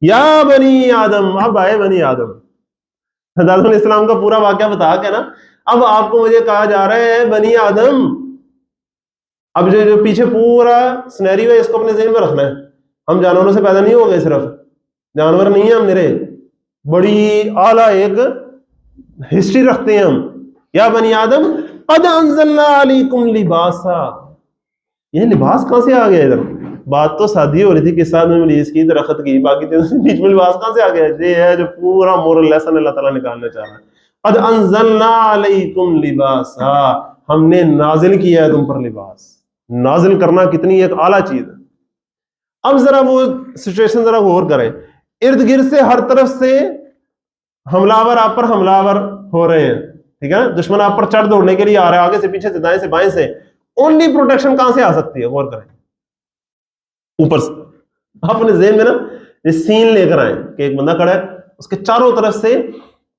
یا بنی آدم، اب آئے بنی آدم، حضرت علیہ السلام کا پورا واقعہ بتا کے نا اب آپ کو مجھے کہا جا رہا ہے بنی آدم. اب جو پیچھے پورا سنیریو ہے اس کو اپنے ذہن میں رکھنا ہے. ہم جانوروں سے پیدا نہیں ہو گئے، صرف جانور نہیں ہیں ہم، میرے بڑی اعلیٰ ایک ہسٹری رکھتے ہیں ہم. یا بنی آدم قد انزلنا علیکم لباسا، یہ لباس کہاں سے آ گیا ادھر؟ بات تو سادی ہو رہی تھی قصہ میں ابلیس کی، درخت کی، باقی بیچ میں لباس کہاں سے آ گیا؟ یہ ہے جو پورا مورل لیسن اللہ تعالیٰ نکالنا چاہ رہا ہے. قد انزلنا علیکم لباسا، ہم نے نازل کیا ہے تم پر لباس. نازل کرنا کتنی ایک اعلیٰ چیز ہے. اب ذرا وہ سچویشن ذرا غور کریں، ارد گرد سے ہر طرف سے حملہ آور آپ پر حملہ آور ہو رہے ہیں، ٹھیک ہے نا؟ دشمن آپ پر چڑھ دوڑنے کے لیے آ رہا ہے، آگے سے پیچھے سے دائیں سے بائیں سے. اونلی پروٹیکشن کہاں سے آ سکتی ہے؟ غور کریں. اوپر سے اپنے ذہن میں نا یہ سین لے کر آئیں کہ ایک بندہ کھڑا ہے، اس کے چاروں طرف سے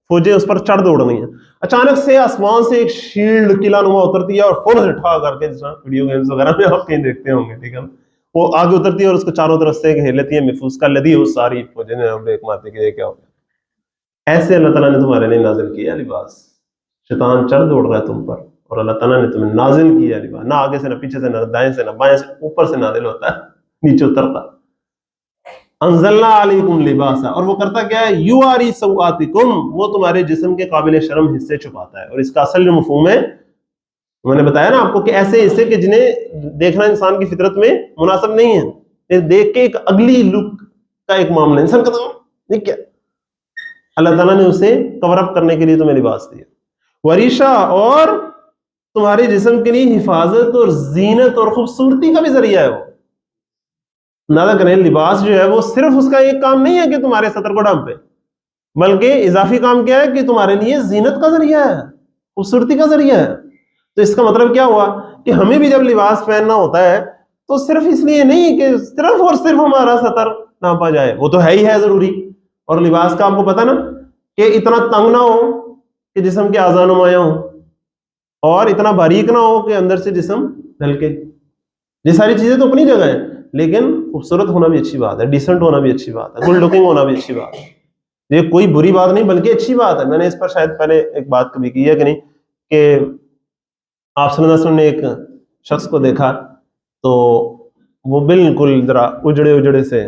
فوجیں اس پر چڑھ دوڑ رہی ہیں. اچانک سے آسمان سے ایک شیلڈ قلعہ نما اترتی ہے اور فوراً سے ٹھا کر کے، جس طرح ویڈیو گیمز وغیرہ میں آپ کہیں دیکھتے ہوں گے، ٹھیک ہے نا، وہ آگے اترتی ہے اور اس کو چاروں طرف سے گھیر لیتی ہے، محفوظ کر لیتی ہے، وہ ساری فوجیں بریک مارتی کہ یہ کیا ہو گیا. ایسے اللہ تعالیٰ نے تمہارے لیے نازل کیا لباس. شیطان چڑھ دوڑ رہا ہے تم پر اور اللہ تعالیٰ نے تمہیں نازل کیا لباس. نہ آگے سے نہ پیچھے سے نہ دائیں سے نہ بائیں سے، اوپر سے نازل ہوتا ہے نیچے اترتا. انزلنا علیکم لباسا، اور وہ کرتا کیا ہے؟ یواری سوآتکم، وہ تمہارے جسم کے قابل شرم حصے چھپاتا ہے. اور اس کا اصل جو مفہوم ہے میں نے بتایا نا آپ کو کہ ایسے حصے کہ جنہیں دیکھنا انسان کی فطرت میں مناسب نہیں ہے، دیکھ کے ایک اگلی لک کا ایک معاملہ انسان کا یہ کیا، اللہ تعالیٰ نے اسے کور اپ کرنے کے لیے تمہیں لباس دیا. وریشا، اور تمہارے جسم کے لیے حفاظت اور زینت اور خوبصورتی کا بھی ذریعہ ہے. وہ اندازہ کریں لباس جو ہے وہ صرف اس کا ایک کام نہیں ہے کہ تمہارے سطر کو ڈھانپے، بلکہ اضافی کام کیا ہے کہ تمہارے لیے زینت کا ذریعہ ہے، خوبصورتی کا ذریعہ ہے. تو اس کا مطلب کیا ہوا کہ ہمیں بھی جب لباس پہننا ہوتا ہے تو صرف اس لیے نہیں کہ صرف اور صرف ہمارا سطر ناپا جائے، وہ تو ہے ہی ہے ضروری. اور لباس کا آپ کو پتا نا کہ اتنا تنگ نہ ہو کہ جسم کے اعضاء نمایاں ہوں، اور اتنا باریک نہ ہو کہ اندر سے جسم ڈھلکے. یہ ساری چیزیں تو اپنی جگہ ہیں، لیکن خوبصورت ہونا بھی اچھی بات ہے، ڈیسنٹ ہونا بھی اچھی بات ہے، گڈ لکنگ ہونا بھی اچھی بات ہے. یہ کوئی بری بات نہیں بلکہ اچھی بات ہے. میں نے اس پر شاید پہلے ایک بات کبھی کی ہے کہ نہیں، کہ آپ صلی اللہ علیہ وسلم نے ایک شخص کو دیکھا تو وہ بالکل ذرا اجڑے سے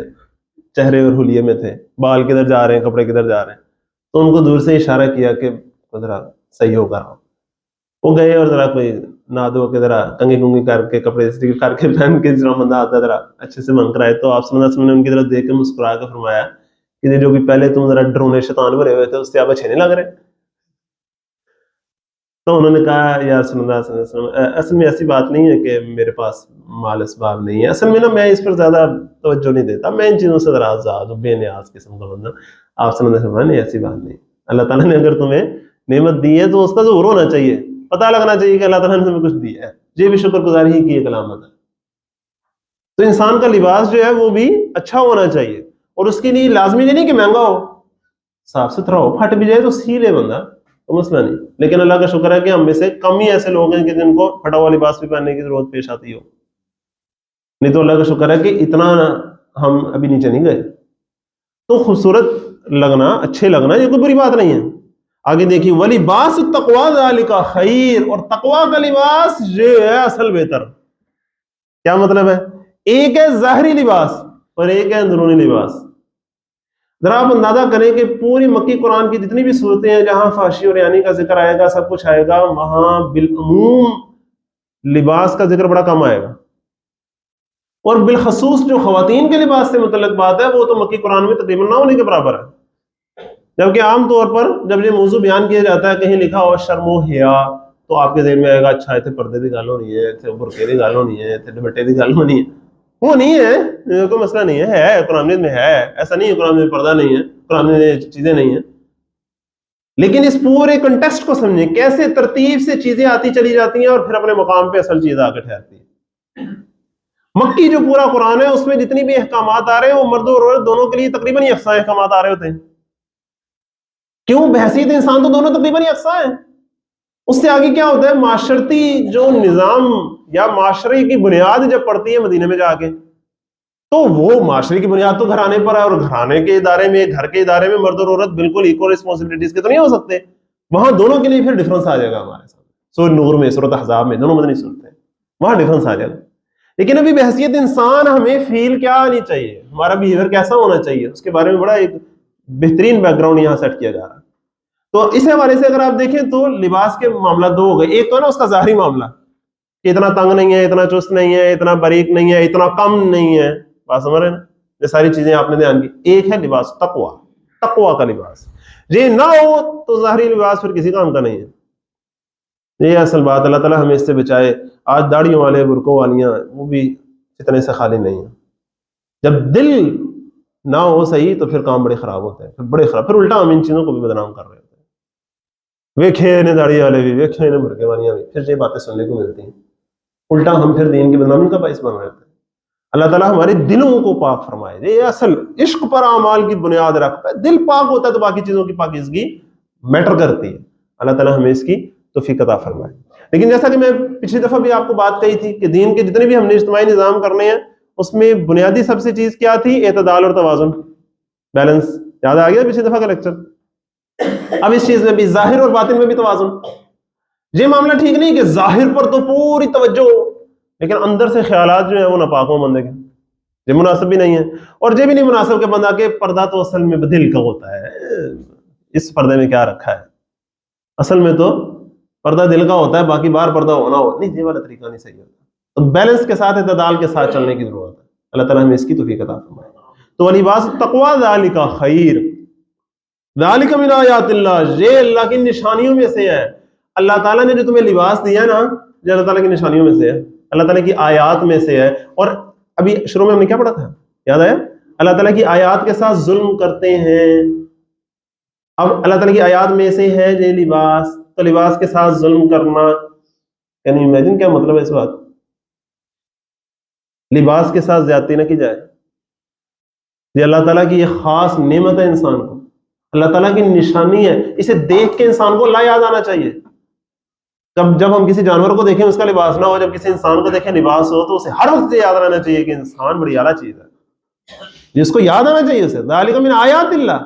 چہرے اور حلیے میں تھے، بال کدھر جا رہے ہیں، کپڑے کدھر جا رہے ہیں، تو ان کو دور سے اشارہ کیا کہ ذرا صحیح ہوگا. وہ گئے اور ذرا کوئی نہ دو کے ذرا کنگھی کر کے کپڑے کر کے پہن کے جس بندہ آتا ہے ذرا اچھے سے من کرائے، تو آپ صلی اللہ علیہ وسلم نے ان کی طرف دیکھ کے مسکرا کے فرمایا کہ جو بھی پہلے تم ذرا ڈرونے شیطان بھرے ہوئے تھے اس سے آپ اچھے نہیں لگ رہے. تو انہوں نے کہا یا رسول اللہ صلی اللہ علیہ وسلم، اصل میں ایسی بات نہیں ہے کہ میرے پاس مال اسباب نہیں ہے، اصل میں نا میں اس پر زیادہ توجہ نہیں دیتا، میں ان چیزوں سے ذرا آزاد ہوں، بے نیاز قسم کا بندہ. آپ صلی اللہ علیہ وسلم نے ایسی بات نہیں، اللہ تعالیٰ نے اگر تمہیں نعمت دی ہے تو اس کا ظہور ہونا چاہیے، پتہ لگنا چاہیے کہ اللہ تعالیٰ نے تمہیں کچھ دیا ہے، یہ بھی شکر گزاری ہی کی ایک علامت ہے. تو انسان کا لباس جو ہے وہ بھی اچھا ہونا چاہیے، اور اس کے لیے لازمی نہیں کہ مہنگا ہو، صاف ستھرا ہو، پھٹ بھی جائے تو سی لے بندہ، تو مسئلہ نہیں. لیکن اللہ کا شکر ہے کہ ہم میں سے کم ہی ایسے لوگ ہیں کہ جن کو پھٹا ہوا لباس بھی پہننے کی ضرورت پیش آتی ہو، نہیں تو اللہ کا شکر ہے کہ اتنا ہم ابھی نیچے نہیں گئے. تو خوبصورت لگنا، اچھے لگنا یہ کوئی بری بات نہیں ہے. آگے دیکھیے وَلِبَاسُ التَّقْوَىٰ ذَلِكَ خَيْرٌ، اور تقویٰ کا لباس یہ ہے اصل بہتر. کیا مطلب ہے؟ ایک ہے ظاہری لباس اور ایک ہے اندرونی لباس. ذرا آپ اندازہ کریں کہ پوری مکی قرآن کی جتنی بھی صورتیں ہیں جہاں فحشی اور یعنی کا ذکر آئے گا، سب کچھ آئے گا، وہاں بالعموم لباس کا ذکر بڑا کم آئے گا. اور بالخصوص جو خواتین کے لباس سے متعلق بات ہے وہ تو مکی قرآن میں تقریباً نہ ہونے کے برابر ہے. جبکہ عام طور پر جب یہ موضوع بیان کیا جاتا ہے، کہیں لکھا ہو شرم و حیا، تو آپ کے ذہن میں آئے گا اچھا اتنے پردے کی گل ہونی ہے، اتنے برقعے کی گل ہونی ہے، اتنے دوپٹے کی گل ہونی ہے. وہ نہیں ہے، کوئی مسئلہ نہیں ہے قرآن میں ہے، ایسا نہیں ہے قرآن میں پردہ نہیں ہے، قرآن میں چیزیں نہیں ہیں. لیکن اس پورے کنٹیکسٹ کو سمجھیں، کیسے ترتیب سے چیزیں آتی چلی جاتی ہیں اور پھر اپنے مقام پہ اصل چیز آ کے ٹھہرتی ہے. مکی جو پورا قرآن ہے اس میں جتنی بھی احکامات آ رہے ہیں وہ مرد اور عورت دونوں کے لیے تقریباً یکساں احکامات آ رہے ہوتے ہیں. کیوں؟ بحیثیت انسان تو دونوں تقریباً یکساں ہیں. اس سے آگے کیا ہوتا ہے؟ معاشرتی جو نظام یا معاشرے کی بنیاد جب پڑتی ہے مدینے میں جا کے، تو وہ معاشرے کی بنیاد تو گھرانے پر ہے، اور گھرانے کے ادارے میں، گھر کے ادارے میں مرد اور عورت بالکل ایکول ریسپانسبلٹیز کے تو نہیں ہو سکتے، وہاں دونوں کے لیے پھر ڈفرنس آ جائے گا ہمارے سامنے. سورۃ نور میں، سورۃ احزاب میں، دونوں مدنی صورتیں، وہاں ڈفرنس آ جائے گا. لیکن ابھی بحیثیت انسان ہمیں فیل کیا آنی چاہیے، ہمارا بیہیویئر کیسا ہونا چاہیے، اس کے بارے میں بڑا ایک بہترین بیک گراؤنڈ یہاں سیٹ کیا جا رہا ہے. تو اس حوالے سے اگر آپ دیکھیں تو لباس کے معاملہ دو ہو گئے. ایک تو ہے نا اس کا ظاہری معاملہ کہ اتنا تنگ نہیں ہے، اتنا چست نہیں ہے، اتنا باریک نہیں ہے، اتنا کم نہیں ہے، بات سمجھ رہے ہیں نا، یہ ساری چیزیں آپ نے دھیان کی. ایک ہے لباس تقویٰ، تقویٰ کا لباس. یہ نہ ہو تو ظاہری لباس پھر کسی کام کا نہیں ہے. یہ اصل بات، اللہ تعالیٰ ہمیں اس سے بچائے. آج داڑھیوں والے، برقعوں والیاں، وہ بھی فتنے سے خالی نہیں ہیں. جب دل نہ ہو صحیح تو پھر کام بڑے خراب ہوتے ہیں، پھر بڑے خراب، پھر الٹا ہم ان چیزوں کو بھی بدنام کر رہے ہوتے ہیں. ویکھے نے داڑھی والے بھی، ویکھے نے برقعے والیاں بھی، پھر یہ باتیں سننے کو ملتی ہیں. الٹا ہم پھر دین کی بدنامی کا باعث بن رہے ہوتے ہیں. اللہ تعالیٰ ہمارے دلوں کو پاک فرمائے. یہ اصل عشق پر اعمال کی بنیاد رکھتا ہے. دل پاک ہوتا ہے تو باقی چیزوں کی پاکیزگی میٹر کرتی ہے. اللہ تعالیٰ ہمیں اس کی توفیق عطا فرمائے. لیکن جیسا کہ میں پچھلی دفعہ بھی آپ کو بات کہی تھی کہ دین کے جتنے بھی ہم نے اجتماعی نظام کرنے ہیں اس میں بنیادی سب سے چیز کیا تھی؟ اعتدال اور توازن، بیلنس. یاد آ گیا پچھلی دفعہ کا لیکچر؟ اب اس چیز میں بھی ظاہر اور باطن میں بھی توازن. یہ معاملہ ٹھیک نہیں کہ ظاہر پر تو پوری توجہ ہو لیکن اندر سے خیالات جو ہیں وہ ناپاک ہوں بندے کے، یہ مناسب بھی نہیں ہے. اور یہ بھی نہیں مناسب کہ بندہ کہ پردہ تو اصل میں دل کا ہوتا ہے، اس پردے میں کیا رکھا ہے، اصل میں تو پردہ دل کا ہوتا ہے، باقی باہر پردہ ہونا ہو نہیں. یہ والا طریقہ نہیں صحیح ہوتا. تو بیلنس کے ساتھ، اعتدال کے ساتھ چلنے کی ضرورت ہے. اللہ تعالیٰ ہمیں اس کی توفیق عطا فرمائے. تو لباس التقویٰ ذالک خیر، ذالک من آیات اللہ، یہ اللہ کی نشانیوں میں سے ہے. اللہ تعالیٰ نے جو تمہیں لباس دیا نا، یہ اللہ تعالیٰ کی نشانیوں میں سے ہے، اللہ تعالیٰ کی آیات میں سے ہے. اور ابھی شروع میں ہم نے کیا پڑھا تھا، یاد آیا؟ اللہ تعالیٰ کی آیات کے ساتھ ظلم کرتے ہیں. اب اللہ تعالیٰ کی آیات میں سے ہے یہ لباس، تو لباس کے ساتھ ظلم کرنا، یعنی امیجن کیا مطلب ہے اس بات؟ لباس کے ساتھ زیادتی نہ کی جائے. یہ اللہ تعالیٰ کی یہ خاص نعمت ہے انسان کو، اللہ تعالیٰ کی نشانی ہے. اسے دیکھ کے انسان کو اللہ یاد آنا چاہیے. جب ہم کسی جانور کو دیکھیں اس کا لباس نہ ہو، جب کسی انسان کو دیکھیں لباس ہو، تو اسے ہر وقت یاد رہنا چاہیے کہ انسان بڑی اعلیٰ چیز ہے، جس کو یاد آنا چاہیے اسے. ذالک من آیات اللہ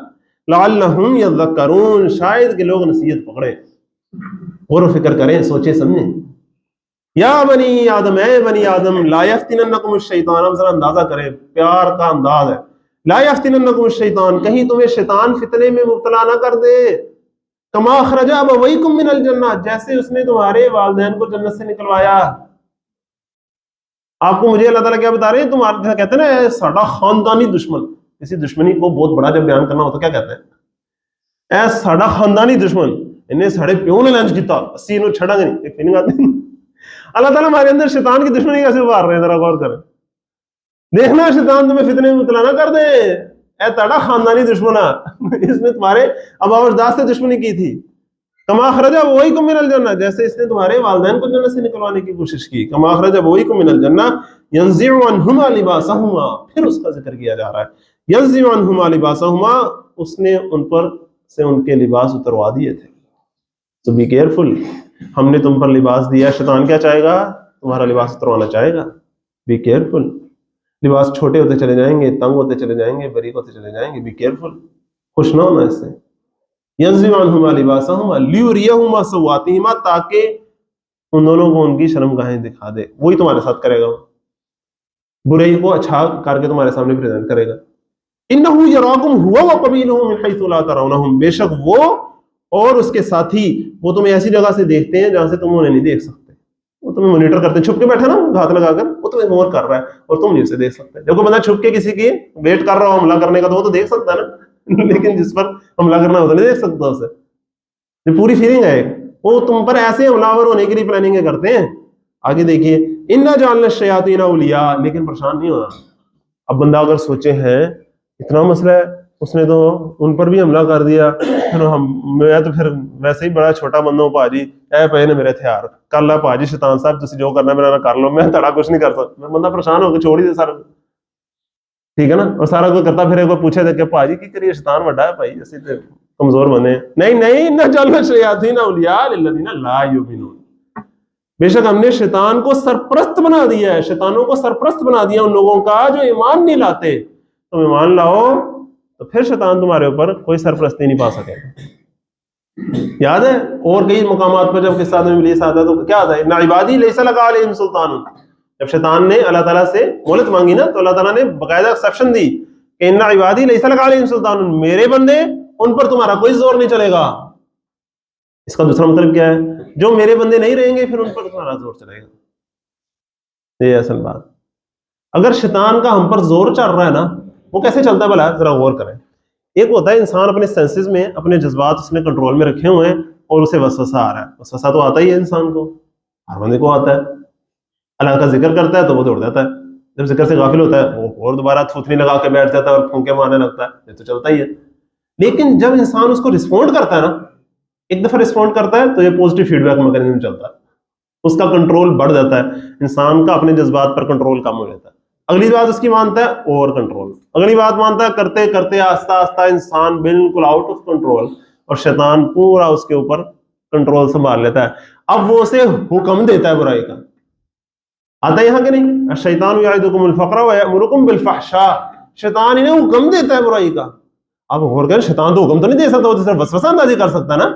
لعلہم یذکرون، شاید کہ لوگ نصیحت پکڑیں، غور و فکر کریں، سوچیں سمجھیں. یا بنی آدم، اے بنی آدم، لا یفتننکم الشیطان. ہم ذرا اندازہ کریں، پیار کا انداز ہے. لا یفتننکم الشیطان، کہیں تمہیں شیطان فتنے میں مبتلا نہ کر دے. کما اخرج ابویکم من الجنہ، جیسے اس نے تمہارے والدین کو جنت سے نکلوایا. آپ کو مجھے اللہ تعالیٰ کیا بتا رہے ہیں؟ تمہارے کہتے ہیں نا ساڈا خاندانی دشمن. کسی دشمنی کو بہت بڑا جب بیان کرنا ہو تو کیا کہتے ہیں؟ اے ساڈا خاندانی دشمن، انہیں ساڑے پیو نے لنچ کیتا، اسی انہوں چھڑا گے نہیں. ایک فیلنگ آتی ہے. اللہ تعالیٰ ہمارے اندر شیطان کی دشمنی کیسے ابھار رہے ہیں، ذرا غور کریں. دیکھنا شیطان تمہیں فتنے میں مبتلا نہ کر دے. اے تاڑا خاندانی دشمنا، اس نے تمہارے ابا و اجداد سے دشمنی کی تھی. کما اخرج ابویکم من الجنہ، جیسے اس نے تمہارے والدین کو جنت سے نکلوانے کی کوشش کی. کما اخرج ابویکم من الجنہ ینزع عنہما لباسہما، پھر اس کا ذکر کیا جا رہا ہے. ینزع عنہما لباسہما، اس نے ان پر سے ان کے لباس اتروا دیے تھے. تو بی کیئرفل، ہم نے تم پر لباس دیا، شیطان کیا چاہے گا؟ تمہارا لباس اتروانا چاہے گا. بی کیئرفل، لباس چھوٹے ہوتے چلے جائیں گے، تنگ ہوتے چلے جائیں گے، باریک ہوتے چلے جائیں گے. بی کیئرفل، خوش نہ ہونا اس سے. ینزع عنہما لباسہما لیریہما سوآتہما، تاکہ ان دونوں کو ان کی شرم گاہیں دکھا دے. وہی تمہارے ساتھ کرے گا، برائی کو اچھا کر کے تمہارے سامنے پریزنٹ کرے گا. انہ یراکم ہوا وقبیلہ من حیث لا ترونہم، بے شک وہ اور اس کے ساتھی وہ تمہیں ایسی جگہ سے دیکھتے ہیں جہاں سے تم انہیں نہیں دیکھ سکتے. وہ تمہیں مانیٹر کرتے ہیں، چھپ کے بیٹھا نا ہاتھ لگا کر، وہ تمہیں غور کر رہا ہے اور تم نہیں اسے دیکھ سکتے. جب کوئی بندہ چھپ کے کسی کی ویٹ کر رہا ہو حملہ کرنے کا تو وہ تو دیکھ سکتا ہے نا، لیکن جس پر حملہ کرنا ہو تو نہیں دیکھ سکتا اسے. یہ پوری فیلنگ ہے، وہ تم پر ایسے حملہ آور ہونے کے لیے پلاننگ کرتے ہیں. آگے دیکھیے، انا جعلنا الشیاطین اولیاء، لیکن پریشان نہیں ہونا. اب بندہ اگر سوچے ہیں اتنا مسئلہ ہے، اس نے تو ان پر بھی حملہ کر دیا، میں تو پھر ویسے ہی بڑا چھوٹا بندہ ہوں پاجی، اے پے نے میرے ہتھیار کر لا پاجی، شیطان صاحب تسی جو کرنا میرا کر لو، میں تڑا کچھ نہیں کر سکتا. بندہ پریشان ہو کے چھوڑ ہی دے سارا، ٹھیک ہے نا. اور سارا کوئی کرتا پھر کوئی پوچھے کہ پاجی کی کریے، شیطان بڑا ہے بھائی، اسی تے کمزور بنے. نہیں نہ جعلنا الشیاطین اولیاء للذین لا یؤمنون. بے شک ہم نے شیطان کو سرپرست بنا دیا ہے، شیطانوں کو سرپرست بنا دیا ان لوگوں کا جو ایمان نہیں لاتے. تم ایمان لاؤ تو پھر شیطان تمہارے اوپر کوئی سرپرستی نہیں پا سکے گا. یاد ہے اور کئی مقامات پر جب قصہ ابلیس آتا ہے تو کیا آتا ہے؟ ان عبادی لیس لک علیہم سلطان. جب شیطان نے اللہ تعالیٰ سے مہلت مانگی نا تو اللہ تعالیٰ نے باقاعدہ ایکسیپشن دی کہ ان عبادی لیس لک علیہم سلطان، میرے بندے ان پر تمہارا کوئی زور نہیں چلے گا. اس کا دوسرا مطلب کیا ہے؟ جو میرے بندے نہیں رہیں گے پھر ان پر تمہارا زور چلے گا. یہ اصل بات. اگر شیطان کا ہم پر زور چل رہا ہے نا، وہ کیسے چلتا ہے بھلا؟ ذرا غور کریں. ایک ہوتا ہے انسان اپنے سینسز میں اپنے جذبات اس نے کنٹرول میں رکھے ہوئے ہیں اور اسے وسوسہ آ رہا ہے. وسوسہ تو آتا ہی ہے انسان کو، ہر بندے کو آتا ہے. اللہ کا ذکر کرتا ہے تو وہ دوڑ جاتا ہے، جب ذکر سے غافل ہوتا ہے وہ اور دوبارہ تھوتنی لگا کے بیٹھ جاتا ہے اور پھونکے مارنے لگتا ہے. یہ تو چلتا ہی ہے. لیکن جب انسان اس کو رسپونڈ کرتا ہے نا، ایک دفعہ رسپونڈ کرتا ہے تو یہ پوزیٹو فیڈ بیک میکانزم چلتا ہے، اس کا کنٹرول بڑھ جاتا ہے. انسان کا اپنے جذبات پر کنٹرول کم ہو جاتا ہے. اگلی بات اس کی مانتا ہے اوور کنٹرول، اگلی بات مانتا ہے کرتے کرتے آہستہ آہستہ انسان بالکل آؤٹ آف کنٹرول، اور شیطان پورا اس کے اوپر کنٹرول سنبھال لیتا ہے. اب وہ اسے حکم دیتا ہے برائی کا. آتا ہے یہاں کہ نہیں؟ الشیطان یعدکم الفقر ویأمرکم بالفحشاء. شیطان انہیں حکم دیتا ہے برائی کا. اب غور کریں، شیطان تو حکم تو نہیں دے سکتا، وہ تو صرف وسوسہ اندازی کر سکتا ہے نا.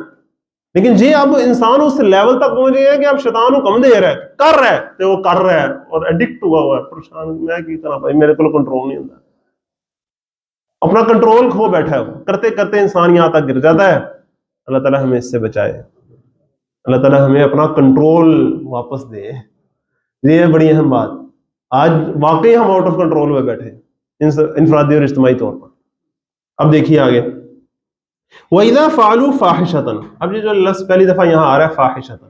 لیکن جی اب انسان اس لیول تک پہنچ گیا ہے کہ اب شیطان حکم دے رہا ہے، کر رہا ہے تو وہ کر رہا ہے اور ایڈکٹ ہوا ہوا ہے، پریشان میں کی طرح بھائی میرے کو کنٹرول نہیں ہوتا، اپنا کنٹرول کھو بیٹھا ہے. کرتے کرتے انسان یہاں تک گر جاتا ہے. اللہ تعالیٰ ہمیں اس سے بچائے، اللہ تعالیٰ ہمیں اپنا کنٹرول واپس دے. یہ ہے بڑی اہم بات. آج واقعی ہم آؤٹ آف کنٹرول ہوئے بیٹھے انفرادی اور اجتماعی طور پر. اب دیکھیے آگے، وَإِذَا فَعَلُوا فَاحِشَةً. اب یہ جو لفظ پہلی دفعہ یہاں آ رہا ہے فاحشۃ،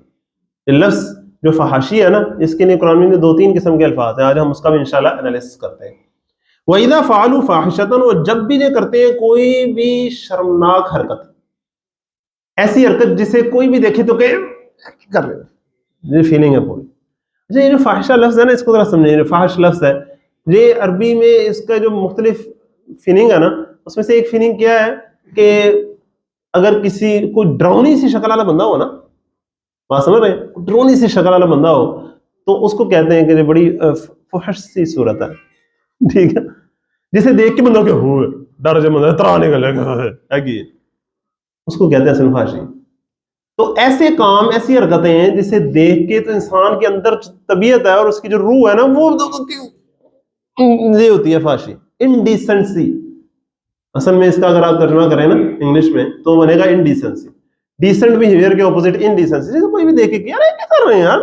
یہ لفظ جو فحاشی ہے نا، اس کے لیے قرآن میں 2-3 قسم کے الفاظ ہیں. آج ہم اس کا بھی انشاءاللہ انالیسس کرتے ہیں. وَإِذَا فَعَلُوا فَاحِشَةً، اور جب بھی یہ کرتے ہیں کوئی بھی شرمناک حرکت، ایسی حرکت جسے کوئی بھی دیکھے تو کہ کر رہے ہیں، یہ فیلنگ ہے پوری. اچھا، یہ جو فاحشہ لفظ ہے نا، اس کو ذرا سمجھیں. جو فاحش لفظ ہے یہ عربی میں اس کا جو مختلف فیلنگ ہے نا، اس میں سے ایک فیلنگ کیا ہے کہ اگر کسی کوئی ڈراؤنی سی شکل والا بندہ ہو نا، بات سمجھ رہے ہیں، ڈراؤنی سی شکل والا بندہ ہو تو اس کو کہتے ہیں کہ یہ بڑی فحش سی صورت ہے. ٹھیک ہے، جسے دیکھ کے بندہ کہ ہوئے ڈر جب بندہ ترانے کا لگا ہے کہ اس کو کہتے ہیں اصل فحاشی. تو ایسے کام، ایسی حرکتیں ہیں جسے دیکھ کے تو انسان کے اندر طبیعت ہے اور اس کی جو روح ہے نا، وہ یہ ہوتی ہے فحاشی، انڈیسنسی. اصل میں اس کا اگر آپ ترجمہ کریں نا انگلش میں تو بنے گا انڈیسنسی. ڈیسنٹ بہیویئر کے اپوزٹ انڈیسنسی. جیسے کوئی بھی دیکھے کہ یار یہ کیا کر رہے ہیں یار،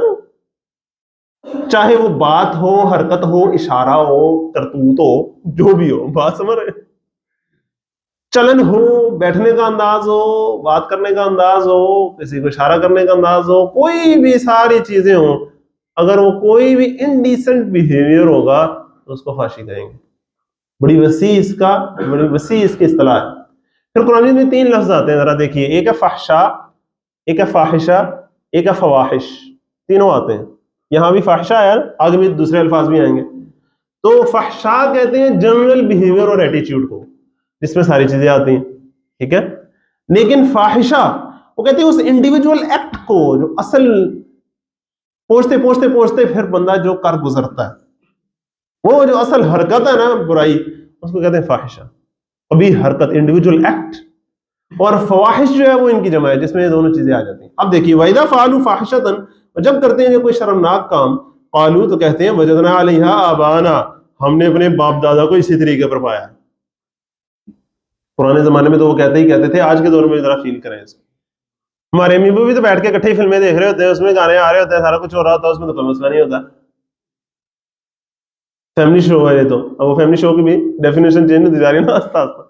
چاہے وہ بات ہو، حرکت ہو، اشارہ ہو، کرتوت ہو، جو بھی ہو، بات سمجھ رہے ہیں، چلن ہو، بیٹھنے کا انداز ہو، بات کرنے کا انداز ہو، کسی کو اشارہ کرنے کا انداز ہو، کوئی بھی ساری چیزیں ہوں، اگر وہ کوئی بھی انڈیسنٹ بہیویئر ہوگا تو اس کو فحاشی کہیں گے. بڑی وسیع اس کی اصطلاح ہے. پھر قرآن میں 3 لفظ آتے ہیں، ذرا دیکھیے. ایک ہے فحشا، ایک ہے فاحشہ، ایک ہے فواحش. تینوں آتے ہیں. یہاں بھی فحشہ ہے، آگے بھی دوسرے الفاظ بھی آئیں گے. تو فحشا کہتے ہیں جنرل بہیویئر اور ایٹیچیوڈ کو، جس میں ساری چیزیں آتی ہیں. ٹھیک ہے. لیکن فاحشہ وہ کہتے ہیں اس انڈیویجول ایکٹ کو جو اصل پہنچتے پھر بندہ جو کر گزرتا ہے، وہ جو اصل حرکت ہے نا برائی، اس کو کہتے ہیں فاحشہ. ابھی حرکت انڈیویجول ایکٹ، اور فواحش جو ہے وہ ان کی جمع ہے جس میں یہ دونوں چیزیں آ جاتی ہیں. اب دیکھیے، وَإِذَا فَعَلُوا فَاحِشَةً، جب کرتے ہیں کوئی شرمناک کام، قالوا تو کہتے ہیں وَجَدْنَا عَلَيْهَا آبَاءَنَا، ہم نے اپنے باپ دادا کو اسی طریقے پر پایا. پرانے زمانے میں تو وہ کہتے تھے. آج کے دور میں ذرا فیل کریں اس کو. ہمارے امی ابو بھی تو بیٹھ کے اکٹھے ہی فلمیں دیکھ رہے ہوتے ہیں، اس میں گانے آ رہے ہوتے ہیں، سارا کچھ ہو رہا ہوتا ہے، اس میں تو کوئی مسئلہ نہیں ہوتا. فیملی شو ہے یہ تو. اب وہ فیملی شو کی بھی ڈیفینیشن چینج ہوتی جا رہی ہے نا آہستہ آہستہ.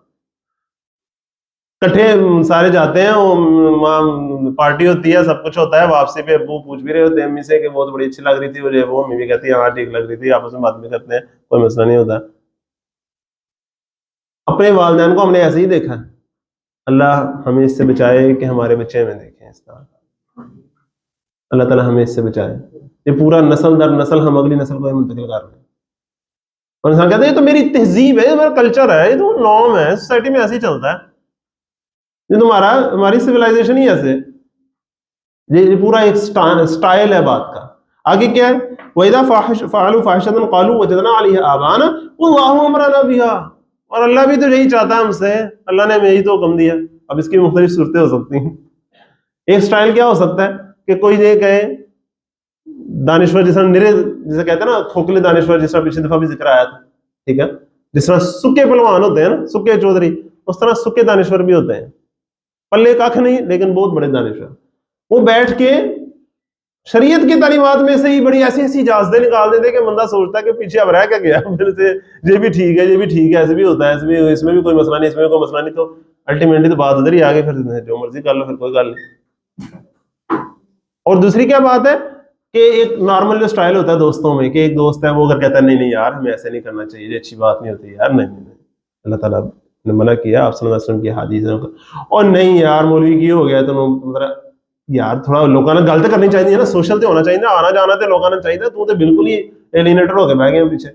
کٹھے سارے جاتے ہیں، وہاں پارٹی ہوتی ہے، سب کچھ ہوتا ہے، واپسی پہ ابو پوچھ بھی رہے ہوتے ہیں امی سے کہ بہت بڑی اچھی لگ رہی تھی مجھے، وہ امی بھی کہتی ہے ہاں ٹھیک لگ رہی تھی، آپس میں بات بھی کرتے ہیں، کوئی مسئلہ نہیں ہوتا. اپنے والدین کو ہم نے ایسے ہی دیکھا ہے. اللہ ہمیں اس سے بچائے کہ ہمارے بچے میں دیکھیں اس طرح. اللہ تعالیٰ ہمیں اس سے بچائے. یہ پورا نسل در نسل ہم اگلی نسل کو منتقل کر رہے ہیں. اور انسان کہتے ہیں یہ تو میری تہذیب ہے، یہ میرا کلچر ہے، یہ تو نارم ہے، سوسائٹی میں ایسے ہی چلتا ہے، یہ ہماری سویلائزیشن ہی ایسے. یہ پورا ایک سٹائل ہے بات کا. آگے کیا ہے؟ وَإِذَا فَعَلُوا فَاحِشَةً قَالُوا وَجَدْنَا عَلَيْهَا آبَاءَنَا وَاللَّهُ أَمَرَنَا بِهَا، اور اللہ بھی تو یہی چاہتا ہے ہم سے، اللہ نے ہمیں یہی تو حکم دیا۔ اب اس کی مختلف صورتیں ہو سکتی ہیں۔ ایک سٹائل کیا ہو سکتا ہے کہ کوئی یہ کہے دانشور، جس طرح جسے کہتے ہیں نا کھوکھلے دانشور، جس طرح پچھلی دفعہ بھی ذکر آیا تھا، ٹھیک ہے، جس طرح سکے پہلوان ہوتے ہیں نا، سکے چودھری، اس طرح سکے دانشور بھی ہوتے ہیں، پلے کاکھ نہیں لیکن بہت بڑے دانشور۔ وہ بیٹھ کے شریعت کی تعلیمات میں سے ہی بڑی ایسی ایسی اجازتیں نکال دیتے کہ بندہ سوچتا ہے کہ پیچھے اب رہ کے گیا، پھر سے یہ بھی ٹھیک ہے، یہ بھی ٹھیک ہے، ایسے بھی ہوتا ہے، اس میں بھی کوئی مسئلہ نہیں، اس میں بھی کوئی مسئلہ نہیں، تو الٹیمیٹلی تو بات ادھر ہی آگے، پھر جو مرضی کر لو، پھر کوئی گل نہیں۔ اور دوسری کیا بات ہے کہ ایک نارمل جو سٹائل ہوتا ہے دوستوں میں، کہ ایک دوست ہے وہ اگر کہتا ہے نہیں نہیں یار ہمیں ایسے نہیں کرنا چاہیے، یہ اچھی بات نہیں ہوتی یار، نہیں اللہ تعالیٰ نے منع کیا، آپ صلی اللہ علیہ وسلم کی حدیث ہے، اور نہیں یار مولوی کی ہو گیا تو یار تھوڑا لوگوں نے گل تو کرنی چاہیے نا، سوشل تو ہونا چاہیے نا، آنا جانا تو لوگوں نے چاہیے، تو بالکل ہی ایلینیٹر ہو کے بہ گئے پیچھے۔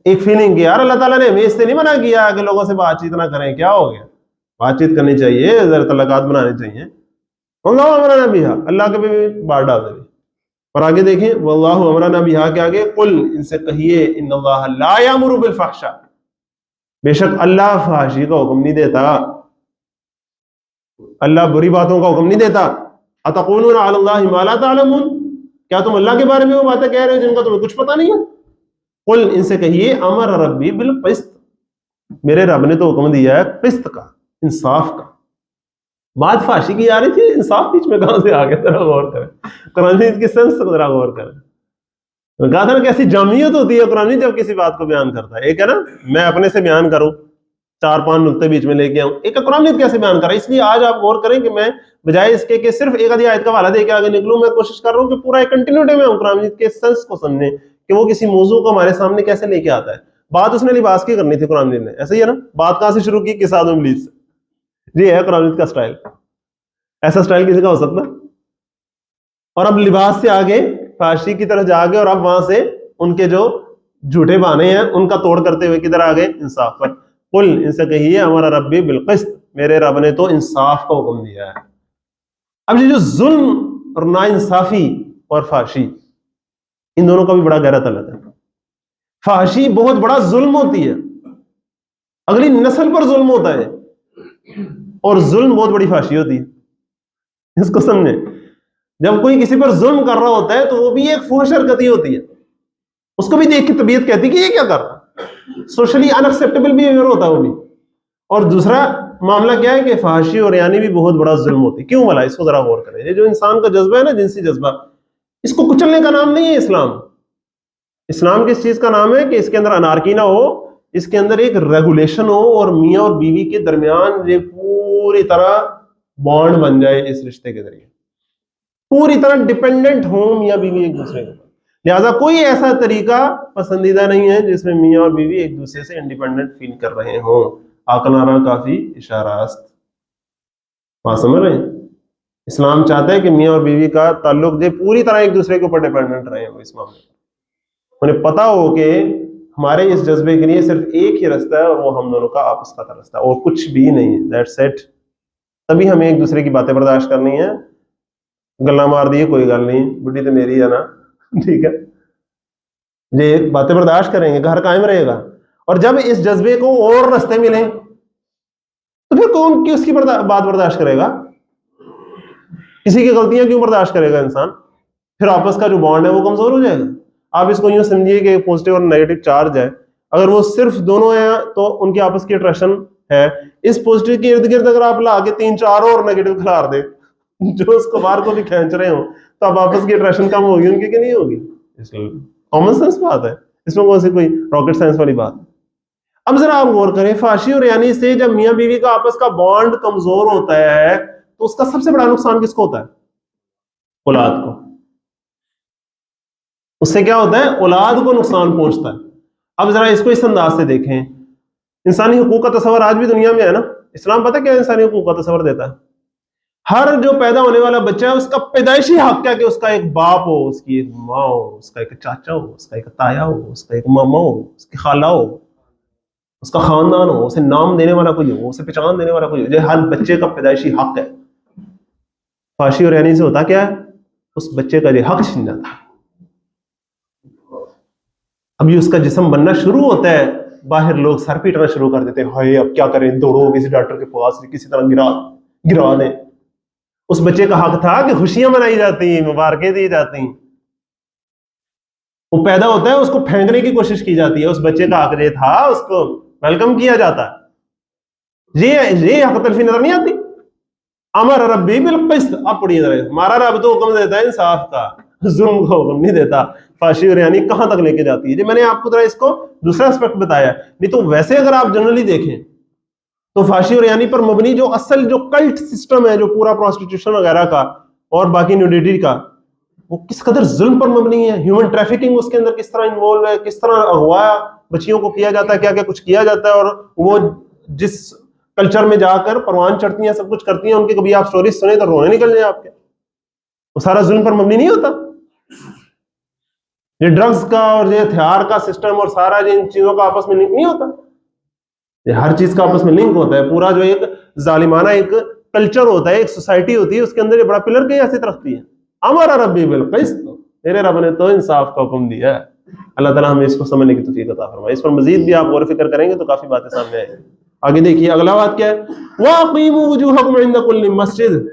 ایک فیلنگ کہ یار اللہ تعالیٰ نے ہمیں اس سے نہیں منع کیا کہ لوگوں سے بات چیت نہ کریں، کیا ہو گیا، بات چیت کرنی چاہیے، تعلقات بنانے چاہیے، اللہ امرنا بہا، اللہ کے بھی بات ڈال دیں۔ اور آگے دیکھیں واللہ امرنا بہا کے آگے قل، ان سے کہیے ان اللہ لا یامر بالفحشاء، بے شک اللہ فحاشی کا حکم نہیں دیتا، اللہ بری باتوں کا حکم نہیں دیتا۔ اتقولون علی اللہ ما لا تعلمون، کیا تم اللہ کے بارے میں وہ باتیں کہہ رہے ہو جن کا تمہیں کچھ پتہ نہیں ہے؟ قل، ان سے کہیے امر ربی بالقسط، میرے رب نے تو حکم دیا ہے قسط کا، انصاف کا۔ بات فحاشی کی آ رہی تھی، انصاف بیچ میں کہاں سے آ گیا؟ ذرا غور کریں، قرآن کی سینس کو ذرا غور کریں۔ کہا تھا نا کیسی جامعیت ہوتی ہے قرآن جب کسی بات کو بیان کرتا ہے۔ ایک ہے نا میں اپنے سے بیان کروں، 4-5 نقطے بیچ میں لے کے آؤں، ایک قرآن کیسے بیان کر رہا ہے۔ اس لیے آج آپ غور کریں کہ میں بجائے اس کے کہ صرف ایک آدھی آیت کا حوالہ دے کے آگے نکلوں، میں کوشش کر رہا ہوں کہ پورا ایک کنٹینیوٹی میں ہوں قرآن کے سینس کو سمجھیں کہ وہ کسی موضوع کو ہمارے سامنے کیسے لے کے آتا ہے۔ بات اس نے لباس کی کرنی تھی قرآن نے، ایسا ہی ہے نا، بات کہاں سے شروع کی؟ کس آدم ابلیس سے۔ یہ ہے قرآن کا سٹائل، ایسا سٹائل کسی کا ہو سکتا؟ اور اب لباس سے آگے فحاشی کی طرف جا گئے، اور اب وہاں سے ان کے جو جھوٹے بہانے ہیں ان کا توڑ کرتے ہوئے کدھر آگے؟ انصاف پر۔ قل، ان سے کہیے ہمارا ربی بالقسط، میرے رب نے تو انصاف کا حکم دیا ہے۔ اب یہ جو ظلم اور ناانصافی اور فحاشی، ان دونوں کا بھی بڑا گہرا تعلق ہے۔ فحاشی بہت بڑا ظلم ہوتی ہے، اگلی نسل پر ظلم ہوتا ہے، اور ظلم بہت بڑی فحاشی ہوتی ہے۔ اس کو سمجھیں، جب کوئی کسی پر ظلم کر رہا ہوتا ہے تو وہ بھی ایک فحش حرکت ہی ہوتی ہے، اس کو بھی دیکھ کے طبیعت کہتی ہے کہ یہ کیا کر رہا ہے، سوشلی ان ایکسیپٹیبل بیہیویئر ہوتا ہے وہ بھی۔ اور دوسرا معاملہ کیا ہے کہ فحاشی اور یعنی بھی بہت بڑا ظلم ہوتی ہے۔ کیوں بھلا؟ اس کو ذرا غور کریں۔ یہ جو انسان کا جذبہ ہے نا، جنسی جذبہ، اس کو کچلنے کا نام نہیں ہے اسلام۔ اسلام کس چیز کا نام ہے کہ اس کے اندر انارکی نہ ہو، اس کے اندر ایک ریگولیشن ہو، اور میاں اور بیوی کے درمیان یہ پوری طرح بانڈ بن جائے، اس رشتے کے ذریعے پوری طرح ڈیپینڈنٹ ہوں میاں بیوی ایک دوسرے کے۔ لہٰذا کوئی ایسا طریقہ پسندیدہ نہیں ہے جس میں میاں اور بیوی ایک دوسرے سے انڈیپینڈنٹ فیل کر رہے ہوں۔ آقلانہ کافی اشاراست، وہاں سمجھ رہے ہیں؟ اسلام چاہتا ہے کہ میاں اور بیوی کا تعلق جو پوری طرح ایک دوسرے کے اوپر ڈیپینڈنٹ رہے ہوں۔ اس معاملے میں انہیں پتا ہو کہ ہمارے اس جذبے کے لیے صرف ایک ہی رستہ ہے، اور وہ ہم دونوں کا آپس کا رستہ ہے، اور کچھ بھی نہیں ہے۔ That's it. تبھی ہمیں ایک دوسرے کی باتیں برداشت کرنی ہے۔ گلا مار دیے کوئی گل نہیں، بڈی تو میری ہے نا، ٹھیک ہے، یہ باتیں برداشت کریں گے، گھر قائم رہے گا۔ اور جب اس جذبے کو اور رستے ملیں تو پھر کون کی اس کی بات برداشت کرے گا؟ کسی کی غلطیاں کیوں برداشت کرے گا انسان؟ پھر آپس کا جو بانڈ ہے وہ کمزور ہو جائے گا۔ آپ اس کو یوں سمجھیے کہ پوزیٹیو اور نیگیٹو چارج ہے، اگر وہ صرف دونوں ہیں تو ان کی آپس کی اٹریکشن ہے، اس پوزیٹیو کے ارد گرد اگر آپ لا کے 3-4 اور نیگیٹو کھلار دیں جو اس کو باہر کو بھی کھینچ رہے ہوں، تو اب آپس کی اٹریکشن کم ہوگی ان کی کہ نہیں ہوگی؟ کامن سینس بات ہے، اس میں کون سی کوئی راکٹ سائنس والی بات؟ اب ذرا آپ غور کریں، فحاشی اور یعنی سے جب میاں بیوی کا آپس کا بانڈ کمزور ہوتا ہے تو اس کا سب سے بڑا نقصان کس کو ہوتا ہے؟ اولاد کو۔ اس سے کیا ہوتا ہے؟ اولاد کو نقصان پہنچتا ہے۔ اب ذرا اس کو اس انداز سے دیکھیں، انسانی حقوق کا تصور آج بھی دنیا میں ہے نا۔ اسلام پتہ کیا انسانی حقوق کا تصور دیتا ہے؟ ہر جو پیدا ہونے والا بچہ ہے اس کا پیدائشی حق ہے کہ اس کا ایک باپ ہو، اس کی ایک ماں ہو، اس کا ایک چاچا ہو، اس کا ایک تایا ہو، اس کا ایک ماما ہو، اس کی خالہ ہو، اس کا خاندان ہو، اسے نام دینے والا کوئی ہو، اسے پہچان دینے والا کوئی ہو۔ یہ ہر بچے کا پیدائشی حق ہے۔ فحاشی اور یعنی سے ہوتا کیا ہے؟ اس بچے کا یہ حق چھن جاتا ہے. اب یہ اس کا جسم بننا شروع ہوتا ہے, باہر لوگ سر پیٹنا شروع کر دیتے ہیں, ہائے اب کیا کریں, دوڑو کسی ڈاکٹر کے پاس, کسی طرح گرا دیں. اس بچے کا حق تھا کہ خوشیاں منائی جاتی ہیں, مبارکیں دی جاتی ہیں. وہ پیدا ہوتا ہے, اس کو پھینکنے کی کوشش کی جاتی ہے. اس بچے کا حق یہ تھا, اس کو ویلکم کیا جاتا ہے. یہ حق تلفی نظر نہیں آتی. امر ربی بالقسط. اب پڑھیے ذرا, ہمارا رب تو حکم دیتا ہے انصاف کا, ظلم کا حکم نہیں دیتا. فحشی اور یعنی کہاں تک لے کے جاتی ہے. جی میں نے آپ کو ذرا اس کو دوسرا اسپیکٹ بتایا. نہیں تو ویسے اگر آپ جنرلی دیکھیں تو فحشی اور یعنی پر مبنی جو اصل جو کلٹ سسٹم ہے, جو پورا پروسٹیٹیوشن وغیرہ کا اور باقی نیوڈیٹی کا, وہ کس قدر ظلم پر مبنی ہے. ہیومن ٹریفکنگ اس کے اندر کس طرح انوالو ہے, کس طرح اغوا بچیوں کو کیا جاتا ہے, کیا کیا کچھ کیا جاتا ہے. اور وہ جس کلچر میں جا کر پروان چڑھتی ہیں, سب کچھ کرتی ہیں, ان کی کبھی آپ سٹوریز سنیں تو رونے نکل جائیں آپ کے. وہ سارا ظلم پر مبنی نہیں ہوتا. یہ ڈرگز کا اور یہ ہتھیار کا سسٹم اور سارا جو ان چیزوں کا آپس میں لنک نہیں ہوتا. یہ ہر چیز کا آپس میں لنک ہوتا ہے. پورا جو ایک ظالمانہ ایک کلچر ہوتا ہے, ایک سوسائٹی ہوتی ہے, اس کے اندر یہ بڑا پلر کی حیثیت رکھتی ہے. ہمارا ربی بالقسط, میرے رب نے تو انصاف کا حکم دیا ہے. اللہ تعالیٰ ہمیں اس کو سمجھنے کی توفیق عطا فرمائے. اس پر مزید بھی آپ غور و فکر کریں گے تو کافی باتیں سامنے آئیں گی. آگے دیکھیے اگلا بات کیا ہے, وَأَقِيمُوا وُجُوهَكُمْ عِنْدَ كُلِّ مَسْجِدٍ.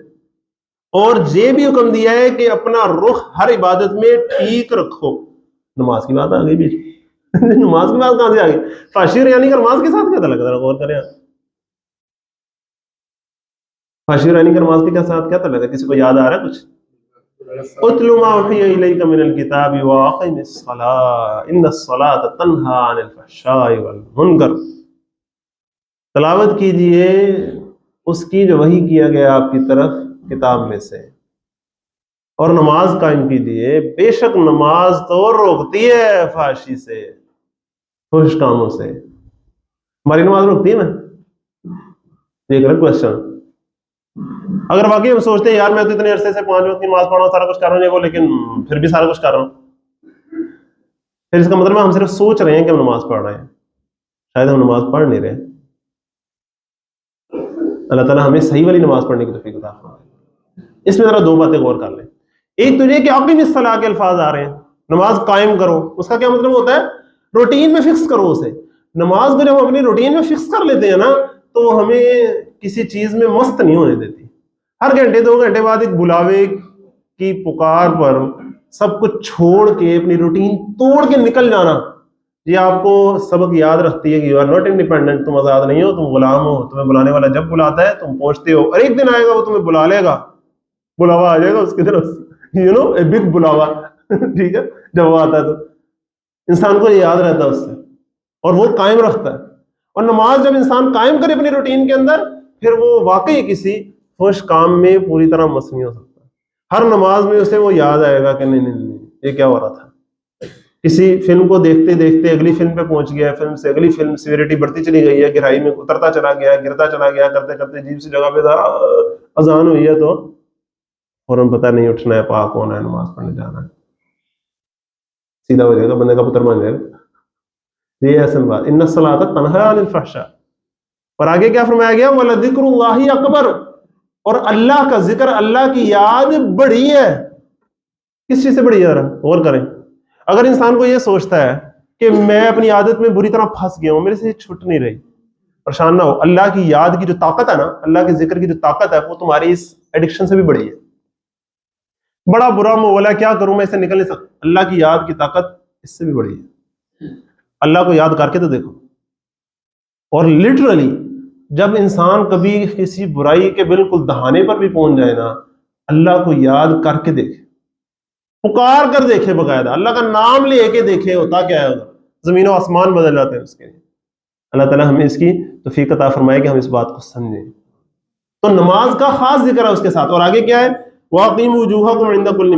اور یہ بھی حکم دیا ہے کہ اپنا رخ ہر عبادت میں ٹھیک رکھو. نماز کی بات آ گئی بیچ. نماز کی بات کہاں سے آ گئی؟ فحشی یعنی کہ نماز کے ساتھ کیا تعلق ہے, ذرا غور کریں. فحشی یعنی کہ نماز کے ساتھ کیا تعلق ہے؟ کسی کو یاد آ رہا ہے کچھ؟ اتل ما اوحی الیک من الکتاب واقم الصلاۃ ان الصلاۃ تنہی عن الفحشاء والمنکر. تلاوت کیجئے اس کی جو وحی کیا گیا آپ کی طرف کتاب میں سے, اور نماز قائم کیجئے, بے شک نماز تو روکتی ہے فحاشی سے, فحش کاموں سے. ہماری نماز روکتی ہے؟ میں دیکھ رہا کوشچن. اگر واقعی ہم سوچتے ہیں یار میں تو اتنے عرصے سے 5 وقت کی نماز پڑھ رہا ہوں, سارا کچھ کر رہا ہوں, لیکن پھر بھی سارا کچھ کر رہا ہوں, پھر اس کا مطلب ہم صرف سوچ رہے ہیں کہ ہم نماز پڑھ رہے ہیں, شاید ہم نماز پڑھ نہیں رہے. اللہ تعالیٰ ہمیں صحیح والی نماز پڑھنے کی توفیق عطا فرمائے. اس میں ذرا 2 باتیں غور کر لیں. ایک تو یہ کہ اقیم الصلاۃ کے الفاظ آ رہے ہیں, نماز قائم کرو. اس کا کیا مطلب ہوتا ہے؟ روٹین میں فکس کرو اسے. نماز کو جب ہم اپنی روٹین میں فکس کر لیتے ہیں نا, تو ہمیں کسی چیز میں مست نہیں ہونے دیتی. ہر گھنٹے 2 گھنٹے بعد ایک بلاوے کی پکار پر سب کچھ چھوڑ کے اپنی روٹین توڑ کے نکل جانا, یہ آپ کو سبق یاد رکھتی ہے کہ یو آر ناٹ انڈیپینڈنٹ, تم آزاد نہیں ہو, تم غلام ہو. تمہیں بلانے والا جب بلاتا ہے تم پہنچتے ہو, اور ایک دن آئے گا وہ تمہیں بلا لے گا, بلاوا آ جائے گا اس کی طرف, اے بگ بلاوا. ٹھیک ہے, جب وہ آتا ہے تو انسان کو یہ یاد رہتا ہے اس سے, اور وہ قائم رکھتا ہے. اور نماز جب انسان قائم کرے اپنی روٹین کے اندر, پھر وہ واقعی کسی خوش کام میں پوری طرح مس نہیں ہو سکتا. ہر نماز میں اسے وہ یاد آئے گا کہ نہیں یہ کیا ہو رہا تھا. کسی فلم کو دیکھتے دیکھتے اگلی فلم پہ پہنچ گیا, فلم سے اگلی فلم, سیوریٹی بڑھتی چلی گئی ہے, گہرائی میں اترتا چلا گیا, گرتا چلا گیا, کرتے کرتے عجیب سی جگہ پہ اذان ہوئی ہے تو فوراً پتہ نہیں اٹھنا ہے, پاک ہونا ہے, نماز پڑھنے جانا ہے, سیدھا ہو جائے گا, بندے کا پتر بن جائے گا. یہ اصل بات, ان الصلاۃ تنہی عن الفحشاء. اور آگے کیا فرمایا گیا؟ وَلَذِكْرُ اللَّهِ اکبر. اور اللہ کا ذکر, اللہ کی یاد بڑی ہے. کس چیز سے بڑی ہے؟ غور کریں. اگر انسان کو یہ سوچتا ہے کہ میں اپنی عادت میں بری طرح پھنس گیا ہوں, میرے سے چھٹ نہیں رہی, پریشان نہ ہو. اللہ کی یاد کی جو طاقت ہے نا, اللہ کے ذکر کی جو طاقت ہے, وہ تمہاری اس ایڈکشن سے بھی بڑی ہے. بڑا برا مولا کیا کروں, میں اس سے نکل نہیں سکتا. اللہ کی یاد کی طاقت اس سے بھی بڑی ہے. اللہ کو یاد کر کے تو دیکھو. اور لٹرلی جب انسان کبھی کسی برائی کے بالکل دہانے پر بھی پہنچ جائے نا, اللہ کو یاد کر کے دیکھے, پکار کر دیکھے, باقاعدہ اللہ کا نام لے کے دیکھے, ہوتا کیا ہے ادھر, زمین و آسمان بدل جاتے ہیں اس کے لیے. اللہ تعالیٰ ہمیں اس کی توفیق عطا فرمائے کہ ہم اس بات کو سمجھیں. تو نماز کا خاص ذکر ہے اس کے ساتھ. اور آگے کیا ہے؟ وَأَقِيمُوا وُجُوهَكُمْ عِنْدَ كُلِّ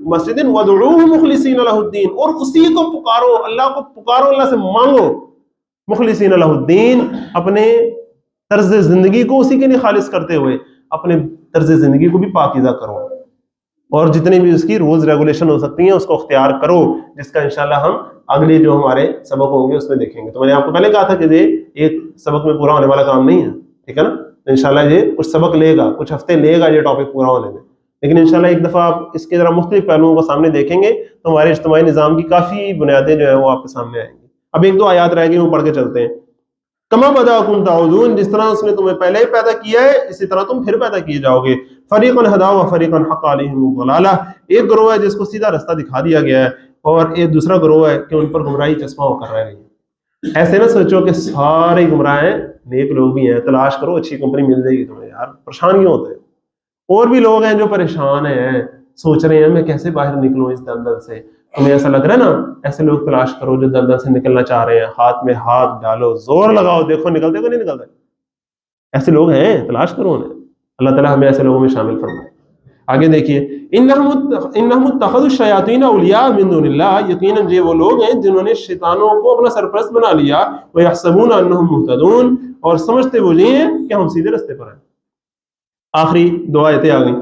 مَسْجِدٍ وَادْعُوهُ مُخْلِصِينَ لَهُ الدِّينَ. اور اسی کو پکارو, اللہ کو پکارو, اللہ سے مانگو. مخلصین لہ الدین, اپنے طرز زندگی کو اسی کے لیے خالص کرتے ہوئے اپنے طرز زندگی کو بھی پاکیزہ کرو, اور جتنے بھی اس کی رولز ریگولیشن ہو سکتی ہیں اس کو اختیار کرو, جس کا انشاءاللہ ہم اگلے جو ہمارے سبق ہوں گے اس میں دیکھیں گے. تو میں نے آپ کو پہلے کہا تھا کہ یہ ایک سبق میں پورا ہونے والا کام نہیں ہے, ٹھیک ہے نا. انشاءاللہ یہ کچھ سبق لے گا, کچھ ہفتے لے گا یہ ٹاپک پورا ہونے میں, لیکن انشاءاللہ ایک دفعہ آپ اس کے ذرا مختلف پہلوؤں کو سامنے دیکھیں گے تو ہمارے اجتماعی نظام کی کافی بنیادیں جو ہیں وہ آپ کے سامنے آئیں گی. اب ایک دو آیات رہ گئی وہ پڑھ کے چلتے ہیں. کما بداکم تعودون، جس طرح اس نے تمہیں پہلے ہی پیدا کیا ہے اسی طرح تم پھر پیدا کیے جاؤ گے. فریقا ھدی و فریقا حق علیہم الضلالہ، ایک گروہ ہے جس کو سیدھا رستہ دکھا دیا گیا ہے اور ایک دوسرا گروہ ہے کہ ان پر گمراہی چشمہ ہو کر رہ گئی. ایسے نہ سوچو کہ سارے گمراہ ہیں، نیک لوگ بھی ہیں. تلاش کرو، اچھی کمپنی مل جائے گی تمہیں. یار پریشان کیوں ہوتے ہیں؟ اور بھی لوگ ہیں جو پریشان ہیں، سوچ رہے ہیں میں کیسے باہر نکلوں اس دلدل سے. تمہیں ایسا لگ رہا ہے نا، ایسے لوگ تلاش کرو جو دلدل سے نکلنا چاہ رہے ہیں. ہاتھ میں ہاتھ ڈالو، زور لگاؤ، دیکھو نکلتے کو نہیں نکلتے. ایسے لوگ ہیں، تلاش کرو انہیں. اللہ تعالیٰ ہمیں ایسے لوگوں میں شامل فرمائے. آگے دیکھیے، انہم اتخذوا الشیاطین اولیاء من دون اللہ، یقیناً یہ وہ لوگ ہیں جنہوں نے شیطانوں کو اپنا سرپرست بنا لیا. ویحسبون انہم مہتدون، اور سمجھتے وہ یہ ہیں کہ ہم سیدھے رستے پر ہیں. آخری دو آیتیں آ گئیں.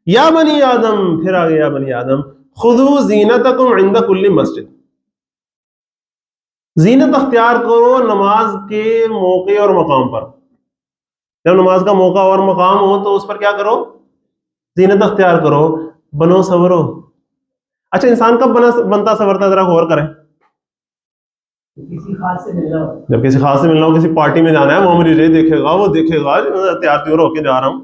یا بنی آدم، پھر آ گیا یا بنی آدم خذوا زینتکم عند کل مسجد، زینت اختیار کرو نماز کے موقع اور مقام پر. جب نماز کا موقع اور مقام ہو تو اس پر کیا کرو؟ زینت اختیار کرو، بنو سورو. اچھا انسان کب بنتا سورتا ذرا غور کریں. جب کسی خاص سے ملنا ہو، کسی پارٹی میں جانا ہے، وہ مجھے یہ دیکھے گا وہ دیکھے گا، تیار تیور ہو کے جا رہا ہوں.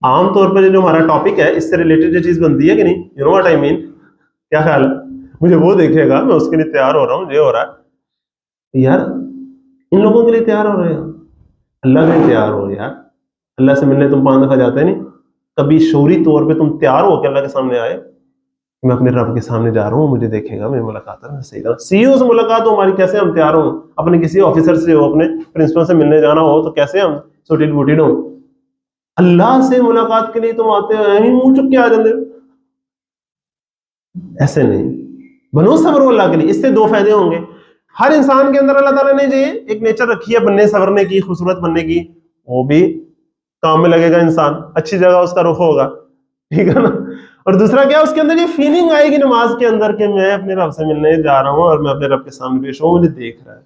عام طور پر جو ہمارا ٹاپک ہے اس سے ریلیٹڈ جو چیز بنتی ہے کہ نہیں، یو نو واٹ آئی مین، کیا خیال ہے؟ مجھے وہ دیکھے گا، میں اس کے لیے تیار ہو رہا ہوں، یہ ہو رہا ہے. یار ان لوگوں کے لیے تیار ہو رہے ہیں، اللہ کے لیے تیار ہو. یار اللہ سے ملنے تم 5 دفعہ جاتے نہیں، کبھی شعوری طور پہ تم تیار ہو کہ اللہ کے سامنے آئے، میں اپنے رب کے سامنے جا رہا ہوں، مجھے دیکھے گا، میری ملاقات ہے. صحیح طرح سی او سے ملاقات ہو ہماری، کیسے ہم تیار ہوں؟ اپنے کسی آفیسر سے ہو، اپنے پرنسپل سے ملنے جانا ہو تو کیسے ہم سوٹیڈ بوٹیڈ ہوں؟ اللہ سے ملاقات کے لیے تم آتے ہو ایویں منہ چک کے آ جاتے ہو. ایسے نہیں، بنو صبر اللہ کے لیے. اس سے 2 فائدے ہوں گے. ہر انسان کے اندر اللہ تعالیٰ نے جو ایک نیچر رکھی ہے بننے سورنے کی، خوبصورت بننے کی، وہ بھی کام میں لگے گا. انسان اچھی جگہ اس کا رخ ہوگا، ٹھیک ہے نا. اور دوسرا کیا، اس کے اندر یہ فیلنگ آئے گی نماز کے اندر کہ میں اپنے رب سے ملنے جا رہا ہوں اور میں اپنے رب کے سامنے پیش ہوں، مجھے دیکھ رہا ہے.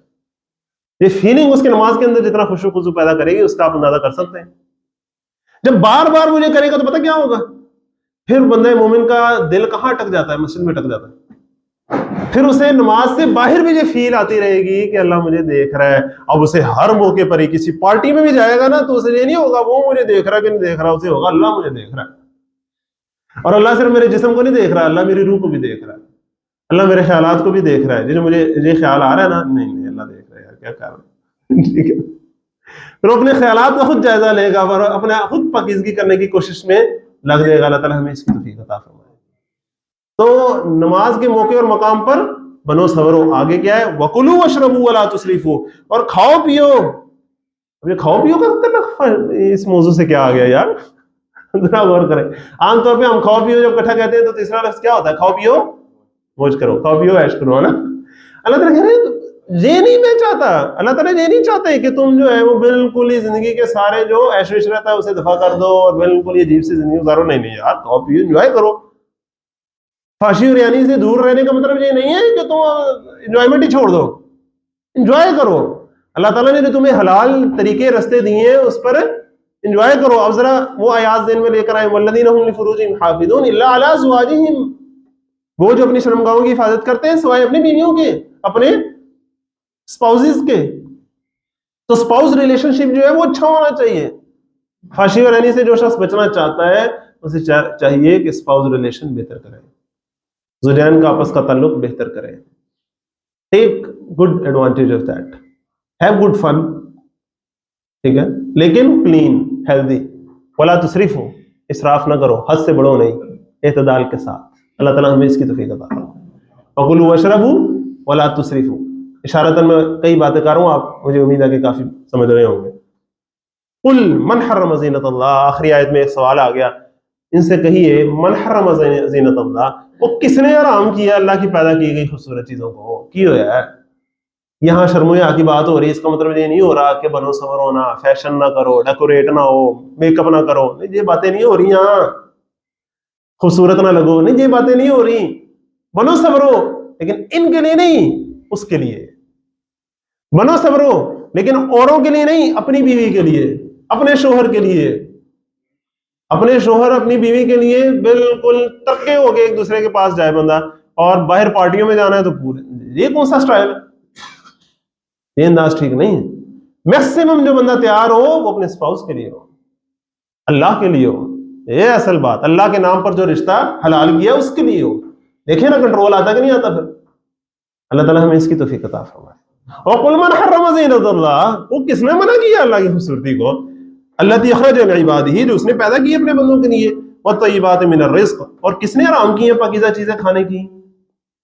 یہ فیلنگ اس کے نماز کے اندر جتنا خوشو خضو پیدا کرے گی اس کا آپ اندازہ کر سکتے ہیں. جب بار بار مجھے کرے گا تو پتہ کیا ہوگا؟ پھر بندہ مومن کا دل کہاں اٹک جاتا ہے؟ مسجد میں اٹک جاتا ہے. پھر اسے نماز سے باہر بھی یہ فیل آتی رہے گی کہ اللہ مجھے دیکھ رہا ہے. اب اسے ہر موقع پر ہی کسی پارٹی میں بھی جائے گا نا تو اسے یہ نہیں ہوگا وہ مجھے دیکھ رہا ہے کہ نہیں دیکھ رہا، اسے ہوگا اللہ مجھے دیکھ رہا ہے. اور اللہ صرف میرے جسم کو نہیں دیکھ رہا، اللہ میری روح کو بھی دیکھ رہا ہے، اللہ میرے خیالات کو بھی دیکھ رہا ہے. جو مجھے یہ خیال آ رہا ہے نا، نہیں اللہ دیکھ رہا ہے، یار کیا خیال ہے. ٹھیک ہے، پھر اپنے خیالات کا خود جائزہ لے گا اور اپنے خود پاکیزگی کرنے کی کوشش میں لگ جائے گا. اللہ تعالیٰ ہمیں اس کی توفیق عطا فرمائے. تو نماز کے موقع اور مقام پر بنو صبرو. آگے کیا ہے؟ وَكُلُوا وَاشْرَبُوا وَلَا تُسْرِفُوا، اور کھاؤ پیو. اب یہ کھاؤ پیو کا اس موضوع سے کیا آ گیا یار؟ ذرا غور کریں. عام طور پہ ہم کھاؤ پیو جب اکٹھا کہتے ہیں تو تیسرا لفظ کیا ہوتا ہے؟ کھاؤ پیو موج کرو، کھاؤ پیو عیش کرو، ہے نا. اللہ تعالیٰ کہہ رہے ہیں یہ نہیں میں چاہتا. اللہ تعالیٰ یہ نہیں چاہتے کہ تم جو ہے وہ بالکل ہی زندگی کے سارے جو عیش ویش رہتا ہے اسے دفع کر دو اور بالکل یہ عجیب سی زندگی گزارو. نہیں یار، کھاؤ پیو انجوائے کرو. فحشی اور ریانی سے دور رہنے کا مطلب یہ نہیں ہے کہ تم انجوائمنٹ ہی چھوڑ دو. انجوائے کرو. اللہ تعالیٰ نے جو تمہیں حلال طریقے رستے دیے ہیں اس پر انجوائے کرو. اب ذرا وہ آیات ذہن میں لے کر آئے. والذین هم لفروجہم حافظون الا علی ازواجہم، وہ جو اپنی شرمگاہوں کی حفاظت کرتے ہیں سوائے اپنی بیویوں کے، اپنے اسپاؤزز کے. تو اسپاؤز ریلیشن شپ جو ہے وہ اچھا ہونا چاہیے. فحشی اور ریانی سے جو شخص بچنا چاہتا ہے اسے چاہیے کہ اسپاؤز ریلیشن بہتر کرے، زوجین کا آپس کا تعلق بہتر کرے. Take good advantage of that, have good fun, ٹھیک ہے، لیکن کلین ہیلدی. ولا تسرفوا، اسراف نہ کرو، حد سے بڑھو نہیں، اعتدال کے ساتھ. اللہ تعالیٰ ہمیں اس کی توفیق عطا فرمائے. وکلوا واشربوا ولا تسرفوا. اشارتاً میں کئی باتیں کر رہا ہوں، آپ مجھے امید ہے کہ کافی سمجھ رہے ہوں گے. قل من حرم زینت اللہ، آخری آیت میں ایک سوال آ گیا. ان سے کہیے من حرم زینت اللہ، وہ کس نے حرام کیا اللہ کی پیدا کی گئی خوبصورت چیزوں کو؟ کی ہوا ہے. یہاں شرم و حیا کی بات ہو رہی ہے، اس کا مطلب یہ نہیں ہو رہا کہ بنو سور ہونا، فیشن نہ کرو، ڈیکوریٹ نہ ہو، میک اپ نہ کرو. نہیں، یہ باتیں نہیں ہو رہی. یہاں خوبصورت نہ لگو، نہیں، یہ باتیں نہیں ہو رہی. بنو صبرو، لیکن ان کے لیے نہیں، اس کے لیے. بنو صبرو لیکن اوروں کے لیے نہیں، اپنی بیوی کے لیے، اپنے شوہر کے لیے، اپنے شوہر اپنی بیوی کے لیے بالکل ترکے ہو کے ایک دوسرے کے پاس جائے بندہ، اور باہر پارٹیوں میں جانا ہے تو پورے، یہ کون سا سٹائل ہے؟ یہ انداز ٹھیک نہیں ہے۔ میکسیمم جو بندہ تیار ہو وہ اپنے اسپاؤس کے لیے ہو، اللہ کے لیے ہو، یہ اصل بات، اللہ کے نام پر جو رشتہ حلال کیا اس کے لیے ہو۔ دیکھیں نا کنٹرول آتا کہ نہیں آتا پھر؟ اللہ تعالیٰ ہمیں اس کی توفیق عطا فرمائے۔ اور قل من حرم زینت اللہ، وہ کس نے منع کیا اللہ کی خوبصورتی کو؟ الذی اخرج لعبادہ، جو اس نے پیدا کی اپنے بندوں کے لیے، والطیبات من الرزق، اور کس نے حرام کی ہیں پاکیزہ چیزیں کھانے کی؟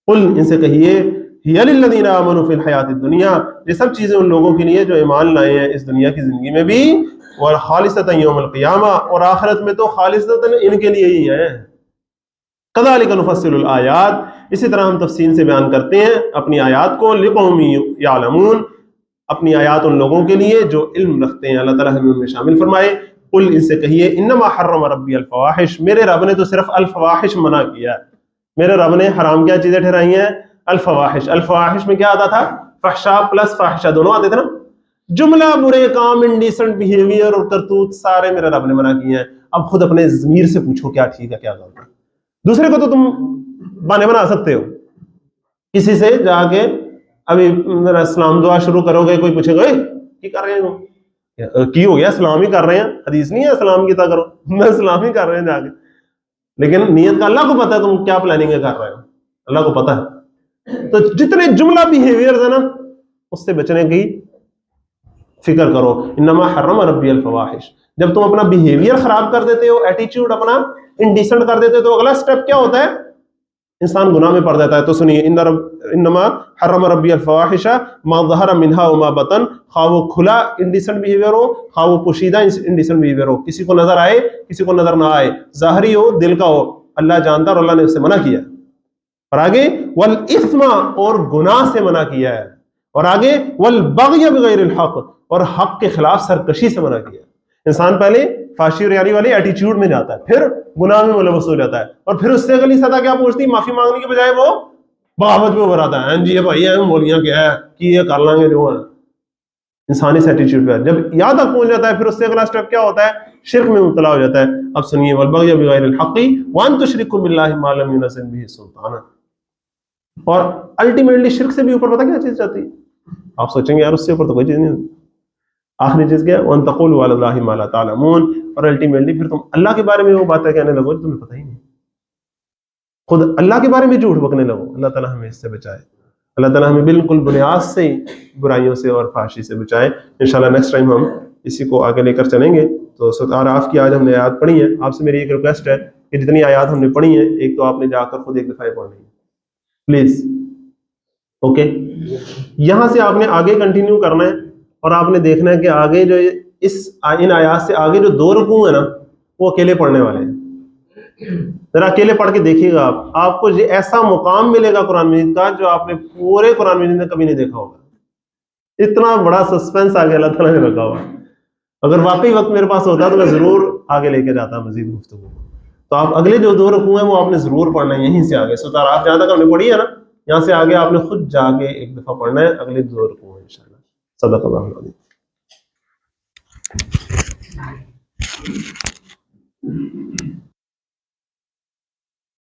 قل، ان سے کہیے، ہی للذین آمنوا فی الحیات الدنیا، یہ سب چیزیں ان لوگوں کے لیے جو ایمان لائے ہیں اس دنیا کی زندگی میں بھی، وخالصۃ یوم القیامہ، اور آخرت میں تو خالصۃ ان کے لیے ہی ہے۔ کذالک نفصل الآیات، اسی طرح ہم تفصیل سے بیان کرتے ہیں اپنی آیات کو، لقوم یعلمون، اپنی آیات ان لوگوں کے لیے جو علم رکھتے ہیں، اللہ تعالیٰ ہمیں ان میں شامل فرمائے۔ قل، ان سے کہیے، انما حرم ربی الفواحش، میرے رب نے تو صرف الفواحش منع کیا ہے، میرے رب نے حرام کیا چیزیں ٹھہرائی ہیں؟ الفواحش۔ الفواحش میں کیا آتا تھا؟ فحشاء پلس فاحشہ دونوں آتے تھے نا، جملہ برے کام، انڈیسنٹ بیہیویئر اور کرتوت سارے میرے رب نے منع کیے ہیں۔ اب خود اپنے ضمیر سے پوچھو کیا ٹھیک ہے کیا غلط ہے۔ دوسرے کو تو تم بانے بنا سکتے ہو، کسی سے جا کے ابھی ذرا اسلام دعا شروع کرو گے، کوئی پوچھے گا کی کر رہے ہیں، کی ہو گیا اسلام ہی کر رہے ہیں، حدیث نہیں ہے اسلام کی طرح کرو، میں اسلام ہی کر رہے ہیں جا کے، لیکن نیت کا اللہ کو پتا ہے تم کیا پلاننگ کر رہے ہو، اللہ کو پتا ہے۔ تو جتنے جملہ بیہیویئرز ہیں نا اس سے بچنے کی فکر کرو۔ انما حرم ربی الفواحش، جب تم اپنا بیہیویئر خراب کر دیتے ہو، ایٹیچیوڈ اپنا انڈیسنٹ کر دیتے ہو، تو اگلا سٹیپ کیا ہوتا ہے؟ انسان گناہ میں پڑ جاتا ہے۔ تو سنیے، انما حرم ربی الفواحش ما ظہر منہا وما بطن، خواہ وہ کھلا انڈیسنٹ بیہیویئر ہو، خواہ وہ پوشیدہ انڈیسنٹ بیہیویئر ہو، کسی کو نظر آئے کسی کو نظر نہ آئے، ظاہری ہو دل کا ہو، اللہ جانتا ہے اور اللہ نے اس سے منع کیا ہے۔ اور آگے والاثم، اور گناہ سے منع کیا ہے، اور آگے والبغی بغیر الحق، اور حق کے خلاف سرکشی سے منع کیا ہے۔ انسان پہلے فحشی اور یاری والے ایٹیچیوڈ میں جاتا ہے، پھر گناہ میں ملوث ہو جاتا ہے، اور پھر اس سے اگلی سطح کیا پہنچتی؟ معافی مانگنے کے بجائے وہ بغاوت میں ابھر آتا ہے، جی یہ بھائی ہم بولیاں کیا ہے کہ یہ کر لیں گے جو ہے، انسان اس ایٹیچیوڈ پہ جب یہاں تک پہنچ جاتا ہے پھر اس سے اگلا سٹیپ کیا ہوتا ہے؟ شرک میں مبتلا ہو جاتا ہے۔ اب سنیے، والبغی بغیر الحق وان تشرکوا باللہ ما لم ينزل به سلطانا، اور الٹیمیٹلی شرک سے بھی اوپر پتہ کیا چیز جاتی ہے؟ آپ سوچیں گے یار اس سے اوپر تو کوئی چیز نہیں ہوتی، آخری چیز کیا ہے؟ وَأَن تَقُولُوا عَلَى اللَّهِ مَا لَا تَعْلَمُونَ، اور الٹیمیٹلی پھر تم اللہ کے بارے میں وہ باتیں کہنے لگو جو تمہیں پتہ ہی نہیں، خود اللہ کے بارے میں جھوٹ بکنے لگو۔ اللہ تعالیٰ ہمیں اس سے بچائے، اللہ تعالیٰ ہمیں بالکل بنیاد سے برائیوں سے اور فحاشی سے بچائے۔ انشاءاللہ نیکسٹ ٹائم ہم اسی کو آگے لے کر چلیں گے۔ تو سورۃ اعراف کی آج ہم نے آیات پڑھی ہیں، آپ سے میری ایک ریکویسٹ ہے کہ جتنی آیات ہم نے پڑھی ہیں ایک تو آپ نے جا کر خود ایک دفعہ پڑھنی ہے پلیز، اوکے؟ یہاں سے آپ نے آگے کنٹینیو کرنا ہے، اور آپ نے دیکھنا ہے کہ آگے جو ان آیات سے آگے جو 2 رکوع ہیں نا وہ اکیلے پڑھنے والے ہیں۔ ذرا اکیلے پڑھ کے دیکھیے گا، آپ کو یہ ایسا مقام ملے گا قرآن مجید کا جو آپ نے پورے قرآن مجید میں کبھی نہیں دیکھا ہوگا۔ اتنا بڑا سسپینس آگے اللہ تعالیٰ نے رکھا ہوا، اگر واقعی وقت میرے پاس ہوتا تو میں ضرور آگے لے کے جاتا مزید گفتگو۔ تو آپ اگلے جو 2 رکوع ہیں وہ آپ نے ضرور پڑھنا ہے، یہیں سے آگے سورۃ اعراف جہاں تک ہم نے پڑھی ہے نا یہاں سے آگے آپ نے خود جا کے ایک دفعہ پڑھنا ہے، اگلے 2 رکوع ہیں انشاءاللہ۔ صدق اللہ العظیم۔